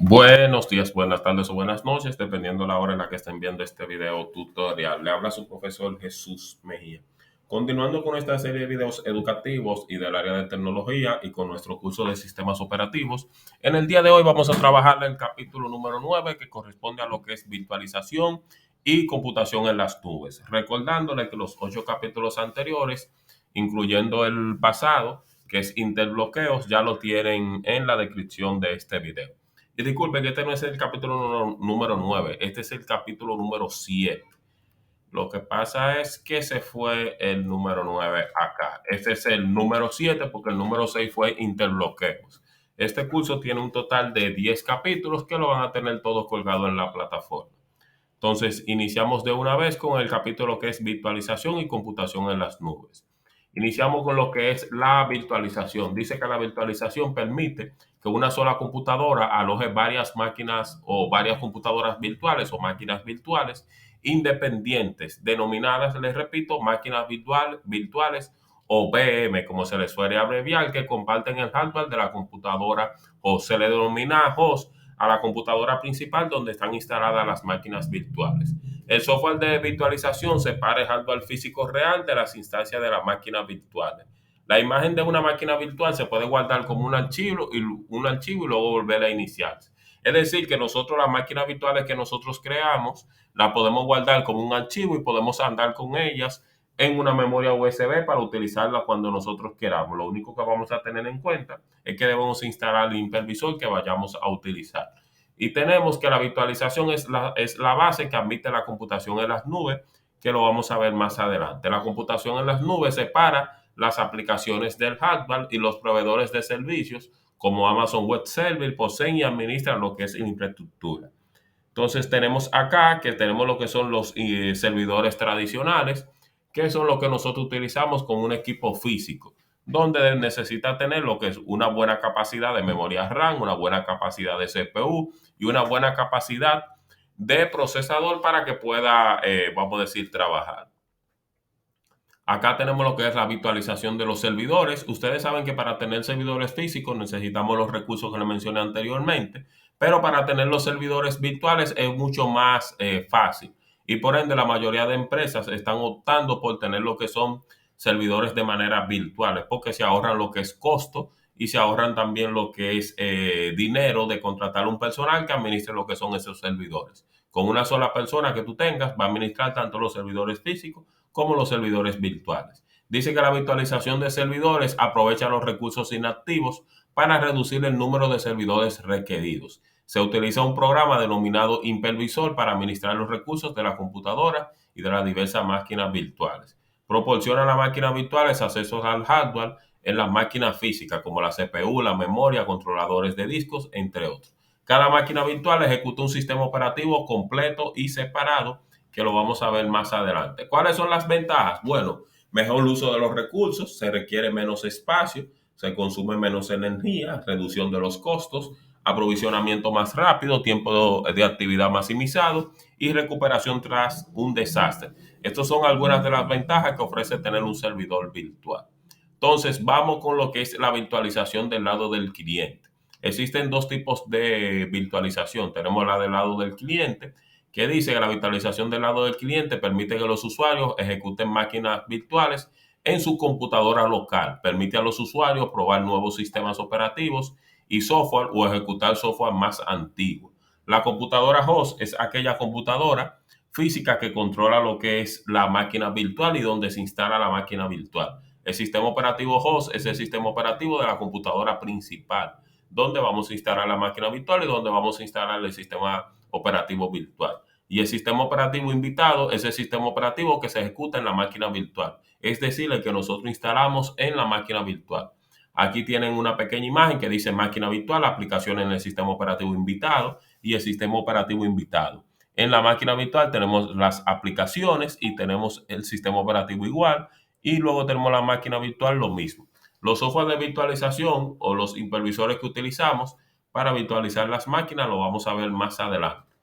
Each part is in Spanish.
Buenos días, buenas tardes o buenas noches, dependiendo la hora en la que estén viendo este video tutorial. Le habla su profesor Jesús Mejía. Continuando con esta serie de videos educativos y del área de tecnología y con nuestro curso de sistemas operativos, en el día de hoy vamos a trabajar el capítulo número 9 que corresponde a lo que es virtualización y computación en las nubes. Recordándole que los 8 capítulos anteriores, incluyendo el pasado, que es interbloqueos, ya lo tienen en la descripción de este video. Y disculpe que este no es el capítulo número 9, este es el capítulo número 7. Lo que pasa es que se fue el número 9 acá. Este es el número 7 porque el número 6 fue interbloqueos. Este curso tiene un total de 10 capítulos que lo van a tener todos colgados en la plataforma. Entonces, iniciamos de una vez con el capítulo que es virtualización y computación en las nubes. Iniciamos con lo que es la virtualización. Dice que la virtualización permite que una sola computadora aloje varias máquinas o varias computadoras virtuales o máquinas virtuales independientes, denominadas, les repito, máquinas virtuales o VM, como se les suele abreviar, que comparten el hardware de la computadora o se le denomina host a la computadora principal donde están instaladas las máquinas virtuales. El software de virtualización separa el hardware físico real de las instancias de las máquinas virtuales. La imagen de una máquina virtual se puede guardar como un archivo y luego volver a iniciarse. Es decir, que nosotros las máquinas virtuales que nosotros creamos las podemos guardar como un archivo y podemos andar con ellas en una memoria USB para utilizarla cuando nosotros queramos. Lo único que vamos a tener en cuenta es que debemos instalar el hipervisor que vayamos a utilizar. Y tenemos que la virtualización es la base que admite la computación en las nubes, que lo vamos a ver más adelante. La computación en las nubes separa las aplicaciones del hardware y los proveedores de servicios como Amazon Web Service poseen y administran lo que es infraestructura. Entonces tenemos acá que tenemos lo que son los servidores tradicionales, que son lo que nosotros utilizamos con un equipo físico, donde necesita tener lo que es una buena capacidad de memoria RAM, una buena capacidad de CPU y una buena capacidad de procesador para que pueda, vamos a decir, trabajar. Acá tenemos lo que es la virtualización de los servidores. Ustedes saben que para tener servidores físicos necesitamos los recursos que les mencioné anteriormente, pero para tener los servidores virtuales es mucho más fácil. Y por ende la mayoría de empresas están optando por tener lo que son servidores de manera virtuales, porque se ahorran lo que es costo y se ahorran también lo que es dinero de contratar un personal que administre lo que son esos servidores. Con una sola persona que tú tengas va a administrar tanto los servidores físicos como los servidores virtuales. Dice que la virtualización de servidores aprovecha los recursos inactivos para reducir el número de servidores requeridos. Se utiliza un programa denominado Hypervisor para administrar los recursos de la computadora y de las diversas máquinas virtuales. Proporciona a las máquinas virtuales accesos al hardware en las máquinas físicas como la CPU, la memoria, controladores de discos, entre otros. Cada máquina virtual ejecuta un sistema operativo completo y separado que lo vamos a ver más adelante. ¿Cuáles son las ventajas? Bueno, mejor uso de los recursos, se requiere menos espacio, se consume menos energía, reducción de los costos, aprovisionamiento más rápido, tiempo de actividad maximizado y recuperación tras un desastre. Estas son algunas de las ventajas que ofrece tener un servidor virtual. Entonces, vamos con lo que es la virtualización del lado del cliente. Existen dos tipos de virtualización. Tenemos la del lado del cliente, que dice que la virtualización del lado del cliente permite que los usuarios ejecuten máquinas virtuales en su computadora local. Permite a los usuarios probar nuevos sistemas operativos y software o ejecutar software más antiguo. La computadora host es aquella computadora física que controla lo que es la máquina virtual y donde se instala la máquina virtual. El sistema operativo host es el sistema operativo de la computadora principal, donde vamos a instalar la máquina virtual y donde vamos a instalar el sistema operativo virtual. Y el sistema operativo invitado es el sistema operativo que se ejecuta en la máquina virtual, es decir, el que nosotros instalamos en la máquina virtual. Aquí tienen una pequeña imagen que dice máquina virtual, aplicaciones en el sistema operativo invitado y el sistema operativo invitado. En la máquina virtual tenemos las aplicaciones y tenemos el sistema operativo igual y luego tenemos la máquina virtual lo mismo. Los software de virtualización o los hipervisores que utilizamos para virtualizar las máquinas lo vamos a ver más adelante.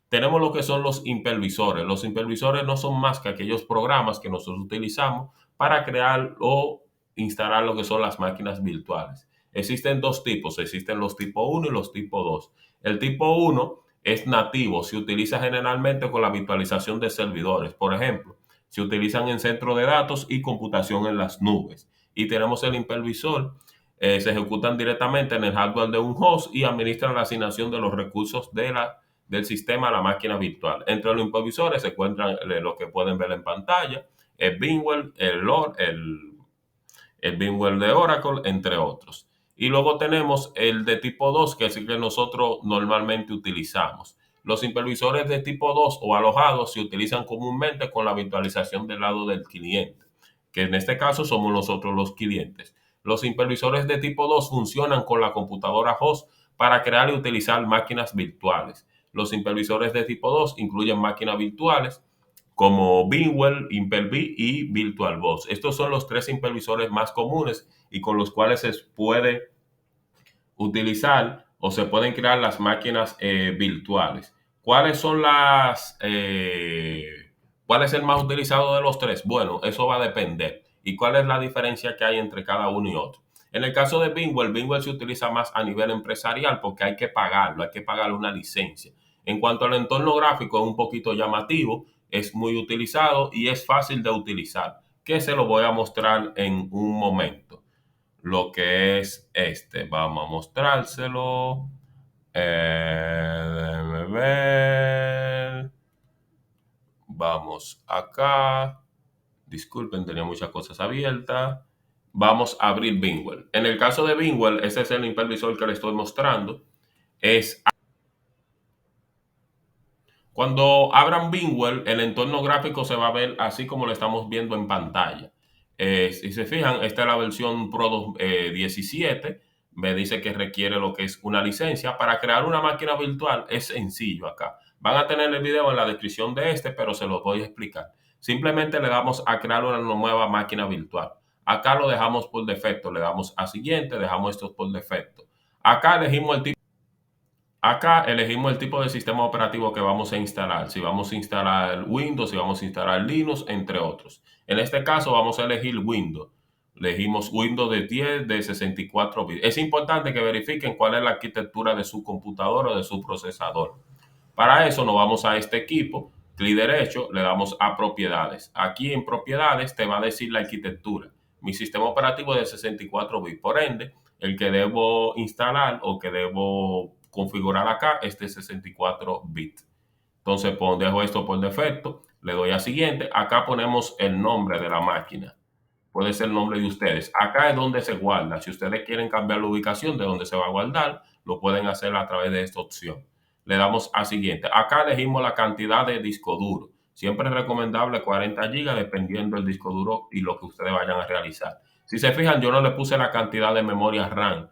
Tenemos lo que son los hipervisores. Los hipervisores no son más que aquellos programas que nosotros utilizamos para crear o instalar lo que son las máquinas virtuales. Existen dos tipos, existen los tipo 1 y los tipo 2. El tipo uno es nativo, se utiliza generalmente con la virtualización de servidores. Por ejemplo, se utilizan en centro de datos y computación en las nubes. Y tenemos el hipervisor, se ejecutan directamente en el hardware de un host y administran la asignación de los recursos del sistema a la máquina virtual. Entre los hipervisores se encuentran lo que pueden ver en pantalla, el VMware, el VMware de Oracle, entre otros. Y luego tenemos el de tipo 2, que es el que nosotros normalmente utilizamos. Los hipervisores de tipo 2 o alojados se utilizan comúnmente con la virtualización del lado del cliente, que en este caso somos nosotros los clientes. Los hipervisores de tipo 2 funcionan con la computadora host para crear y utilizar máquinas virtuales. Los hipervisores de tipo 2 incluyen máquinas virtuales como VMware, Hyper-V y VirtualBox. Estos son los tres hipervisores más comunes y con los cuales se puede utilizar o se pueden crear las máquinas virtuales. ¿Cuáles son cuál es el más utilizado de los tres? Bueno, eso va a depender. ¿Y cuál es la diferencia que hay entre cada uno y otro? En el caso de VMware se utiliza más a nivel empresarial porque hay que pagarlo, hay que pagarle una licencia. En cuanto al entorno gráfico, es un poquito llamativo, es muy utilizado y es fácil de utilizar, que se lo voy a mostrar en un momento. Lo que es este, vamos a mostrárselo. Déjeme ver. Vamos acá. Disculpen, tenía muchas cosas abiertas. Vamos a abrir VMware. En el caso de VMware, ese es el hipervisor que le estoy mostrando. Es Cuando abran VMware, el entorno gráfico se va a ver así como lo estamos viendo en pantalla. Si se fijan, esta es la versión Pro 17. Me dice que requiere lo que es una licencia. Para crear una máquina virtual es sencillo acá. Van a tener el video en la descripción de este, pero se los voy a explicar. Simplemente le damos a crear una nueva máquina virtual. Acá lo dejamos por defecto. Le damos a siguiente, dejamos esto por defecto. Acá elegimos el tipo. Acá elegimos el tipo de sistema operativo que vamos a instalar. Si vamos a instalar Windows, si vamos a instalar Linux, entre otros. En este caso vamos a elegir Windows. Elegimos Windows de 10 de 64 bits. Es importante que verifiquen cuál es la arquitectura de su computador o de su procesador. Para eso nos vamos a este equipo, clic derecho, le damos a propiedades. Aquí en propiedades te va a decir la arquitectura. Mi sistema operativo es de 64 bits. Por ende, el que debo instalar o que debo configurar acá es de 64 bits. Entonces, dejo esto por defecto, le doy a siguiente. Acá ponemos el nombre de la máquina. Puede ser el nombre de ustedes. Acá es donde se guarda. Si ustedes quieren cambiar la ubicación de donde se va a guardar, lo pueden hacer a través de esta opción. Le damos a siguiente. Acá elegimos la cantidad de disco duro. Siempre es recomendable 40 gigas dependiendo del disco duro y lo que ustedes vayan a realizar. Si se fijan, yo no le puse la cantidad de memoria RAM.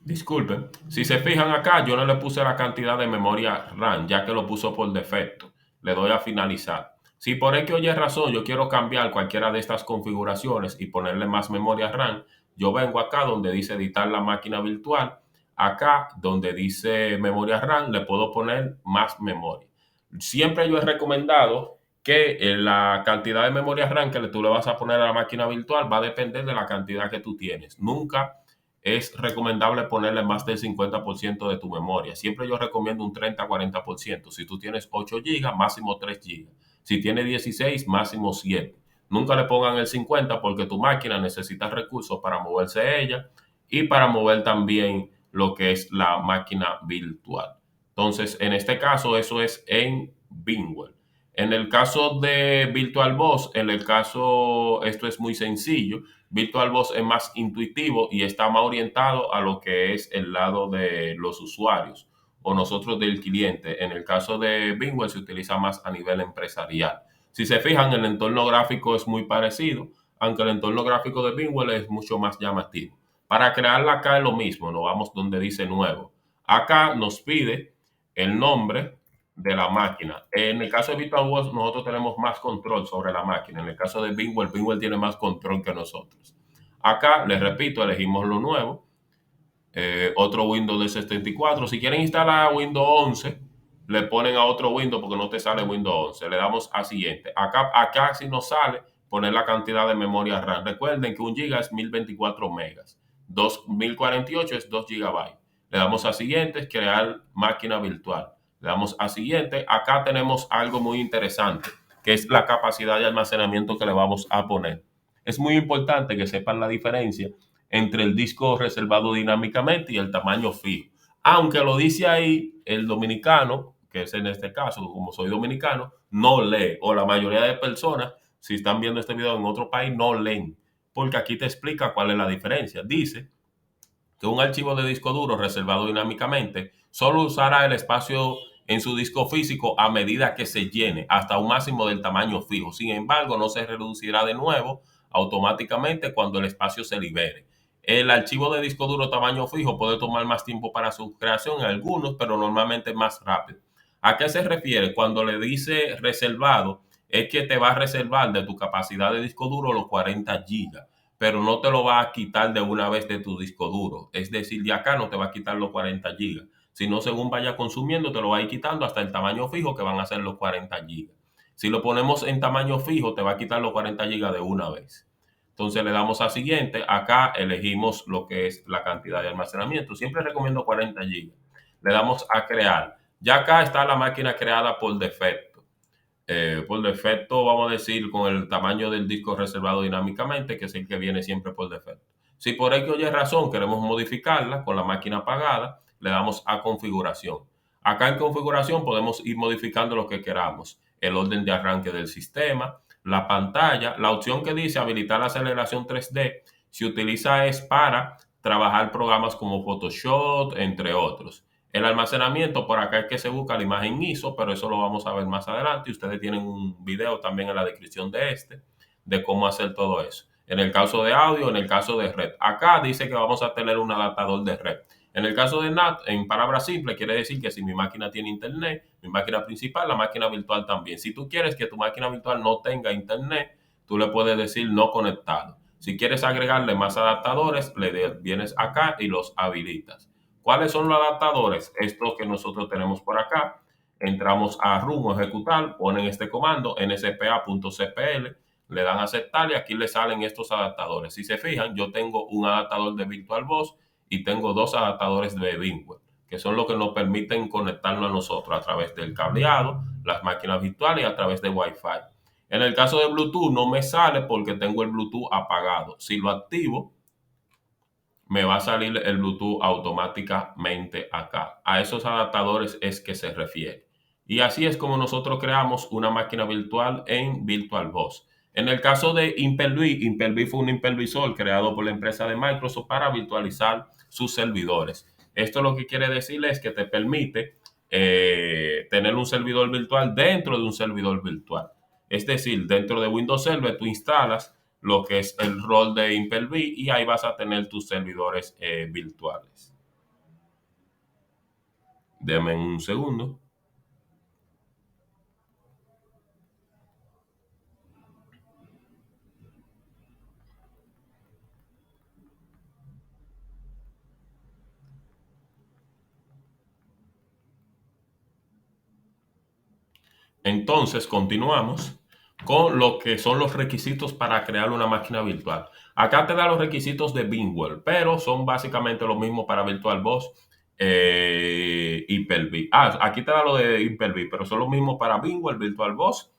Disculpen, si se fijan acá, yo no le puse la cantidad de memoria RAM, ya que lo puso por defecto. Le doy a finalizar. Si por X o Y razón yo quiero cambiar cualquiera de estas configuraciones y ponerle más memoria RAM, yo vengo acá donde dice editar la máquina virtual. Acá donde dice memoria RAM, le puedo poner más memoria. Siempre yo he recomendado que la cantidad de memoria RAM que tú le vas a poner a la máquina virtual va a depender de la cantidad que tú tienes. Nunca es recomendable ponerle más del 50% de tu memoria. Siempre yo recomiendo un 30-40%. Si tú tienes 8 gigas, máximo 3 gigas. Si tienes 16, máximo 7. Nunca le pongan el 50 porque tu máquina necesita recursos para moverse ella y para mover también lo que es la máquina virtual. Entonces, en este caso, eso es en VMware. En el caso de VirtualBox, esto es muy sencillo. VirtualBox es más intuitivo y está más orientado a lo que es el lado de los usuarios o nosotros del cliente. En el caso de VMware se utiliza más a nivel empresarial. Si se fijan, el entorno gráfico es muy parecido, aunque el entorno gráfico de VMware es mucho más llamativo. Para crearla acá es lo mismo, nos vamos donde dice nuevo. Acá nos pide el nombre de la máquina. En el caso de VirtualBox, nosotros tenemos más control sobre la máquina. En el caso de VMware tiene más control que nosotros. Acá, les repito, elegimos lo nuevo. Otro Windows de 74. Si quieren instalar Windows 11, le ponen a otro Windows porque no te sale Windows 11. Le damos a siguiente. Acá sí nos sale poner la cantidad de memoria RAM. Recuerden que 1 GB es 1024 megas, 2048 es 2 GB. Le damos a siguiente, crear máquina virtual. Le damos a siguiente. Acá tenemos algo muy interesante, que es la capacidad de almacenamiento que le vamos a poner. Es muy importante que sepan la diferencia entre el disco reservado dinámicamente y el tamaño fijo. Aunque lo dice ahí, el dominicano, que es en este caso, como soy dominicano, no lee, o la mayoría de personas, si están viendo este video en otro país, no leen, porque aquí te explica cuál es la diferencia. Dice que un archivo de disco duro reservado dinámicamente solo usará el espacio en su disco físico a medida que se llene, hasta un máximo del tamaño fijo. Sin embargo, no se reducirá de nuevo automáticamente cuando el espacio se libere. El archivo de disco duro tamaño fijo puede tomar más tiempo para su creación en algunos, pero normalmente más rápido. ¿A qué se refiere? Cuando le dice reservado, es que te va a reservar de tu capacidad de disco duro los 40 gigas, pero no te lo va a quitar de una vez de tu disco duro. Es decir, de acá no te va a quitar los 40 gigas, sino según vaya consumiendo te lo va a ir quitando hasta el tamaño fijo, que van a ser los 40 gigas. Si lo ponemos en tamaño fijo, te va a quitar los 40 gigas de una vez. Entonces le damos a siguiente. Acá elegimos lo que es la cantidad de almacenamiento. Siempre recomiendo 40 gigas. Le damos a crear. Ya acá está la máquina creada por defecto. Por defecto, vamos a decir, con el tamaño del disco reservado dinámicamente, que es el que viene siempre por defecto. Si por X o Y razón queremos modificarla con la máquina apagada, le damos a configuración. Acá en configuración podemos ir modificando lo que queramos. El orden de arranque del sistema, la pantalla, la opción que dice habilitar la aceleración 3D, se utiliza es para trabajar programas como Photoshop, entre otros. El almacenamiento, por acá es que se busca la imagen ISO, pero eso lo vamos a ver más adelante. Y ustedes tienen un video también en la descripción de de cómo hacer todo eso. En el caso de audio, en el caso de red. Acá dice que vamos a tener un adaptador de red. En el caso de NAT, en palabras simples, quiere decir que si mi máquina tiene internet, mi máquina principal, la máquina virtual también. Si tú quieres que tu máquina virtual no tenga internet, tú le puedes decir no conectado. Si quieres agregarle más adaptadores, vienes acá y los habilitas. ¿Cuáles son los adaptadores? Estos que nosotros tenemos por acá. Entramos a Run o ejecutar, ponen este comando nspa.cpl, le dan a aceptar y aquí le salen estos adaptadores. Si se fijan, yo tengo un adaptador de VirtualBox y tengo dos adaptadores de VMware, que son los que nos permiten conectarnos a nosotros a través del cableado, las máquinas virtuales y a través de Wi-Fi. En el caso de Bluetooth no me sale porque tengo el Bluetooth apagado. Si lo activo, me va a salir el Bluetooth automáticamente acá. A esos adaptadores es que se refiere. Y así es como nosotros creamos una máquina virtual en VirtualBox. En el caso de Hyper-V, Hyper-V fue un hipervisor creado por la empresa de Microsoft para virtualizar sus servidores. Esto lo que quiere decir es que te permite tener un servidor virtual dentro de un servidor virtual. Es decir, dentro de Windows Server tú instalas lo que es el rol de Hyper-V y ahí vas a tener tus servidores virtuales. Deme un segundo. Entonces, continuamos con lo que son los requisitos para crear una máquina virtual. Acá te da los requisitos de VMware, pero son básicamente los mismos para VirtualBox Hyper-V. Aquí te da lo de Hyper-V, pero son los mismos para VMware, VirtualBox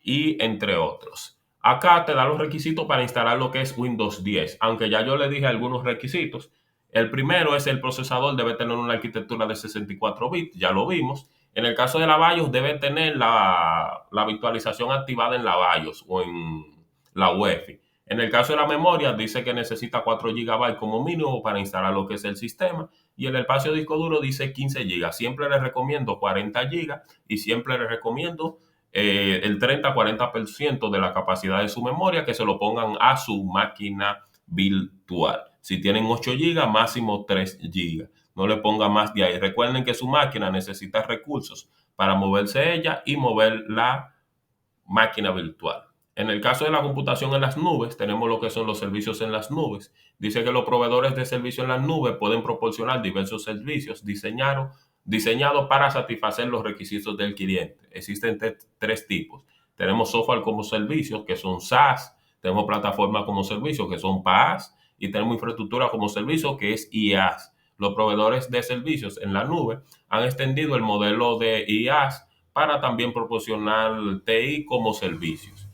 y entre otros. Acá te da los requisitos para instalar lo que es Windows 10, aunque ya yo le dije algunos requisitos. El primero es el procesador debe tener una arquitectura de 64 bits, ya lo vimos. En el caso de la BIOS debe tener la virtualización activada en la BIOS o en la UEFI. En el caso de la memoria dice que necesita 4 GB como mínimo para instalar lo que es el sistema y el espacio de disco duro dice 15 GB. Siempre les recomiendo 40 GB y siempre les recomiendo el 30-40% de la capacidad de su memoria que se lo pongan a su máquina virtual. Si tienen 8 GB, máximo 3 GB. No le ponga más de ahí. Recuerden que su máquina necesita recursos para moverse ella y mover la máquina virtual. En el caso de la computación en las nubes, tenemos lo que son los servicios en las nubes. Dice que los proveedores de servicios en las nubes pueden proporcionar diversos servicios diseñados para satisfacer los requisitos del cliente. Existen tres tipos. Tenemos software como servicios, que son SaaS, tenemos plataformas como servicios, que son PaaS, y tenemos infraestructura como servicio, que es IaaS. Los proveedores de servicios en la nube han extendido el modelo de IaaS para también proporcionar TI como servicios.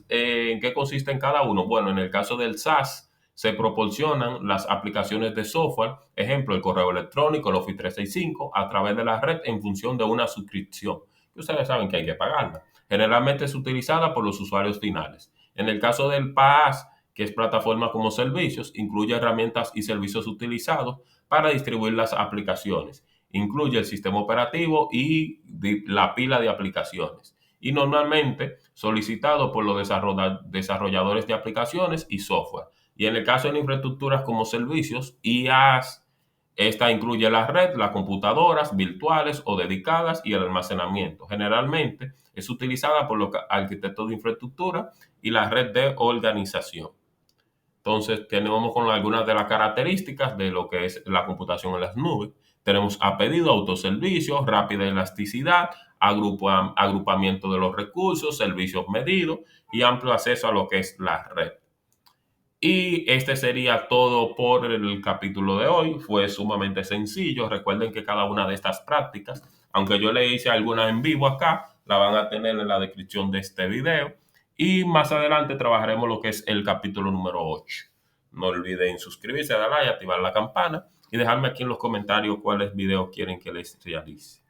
¿En qué consiste en cada uno? Bueno, en el caso del SaaS, se proporcionan las aplicaciones de software, ejemplo, el correo electrónico, el Office 365, a través de la red en función de una suscripción, que ustedes saben que hay que pagarla. Generalmente es utilizada por los usuarios finales. En el caso del PaaS, que es plataforma como servicios, incluye herramientas y servicios utilizados para distribuir las aplicaciones. Incluye el sistema operativo y la pila de aplicaciones. Y normalmente solicitado por los desarrolladores de aplicaciones y software. Y en el caso de infraestructuras como servicios, IaaS, esta incluye la red, las computadoras virtuales o dedicadas y el almacenamiento. Generalmente es utilizada por los arquitectos de infraestructura y la red de organización. Entonces, tenemos con algunas de las características de lo que es la computación en las nubes. Tenemos a pedido, autoservicio, rápida elasticidad, agrupamiento de los recursos, servicios medidos y amplio acceso a lo que es la red. Y este sería todo por el capítulo de hoy. Fue sumamente sencillo. Recuerden que cada una de estas prácticas, aunque yo le hice algunas en vivo acá, la van a tener en la descripción de este video. Y más adelante trabajaremos lo que es el capítulo número 8. No olviden suscribirse, darle like, activar la campana y dejarme aquí en los comentarios cuáles videos quieren que les realice.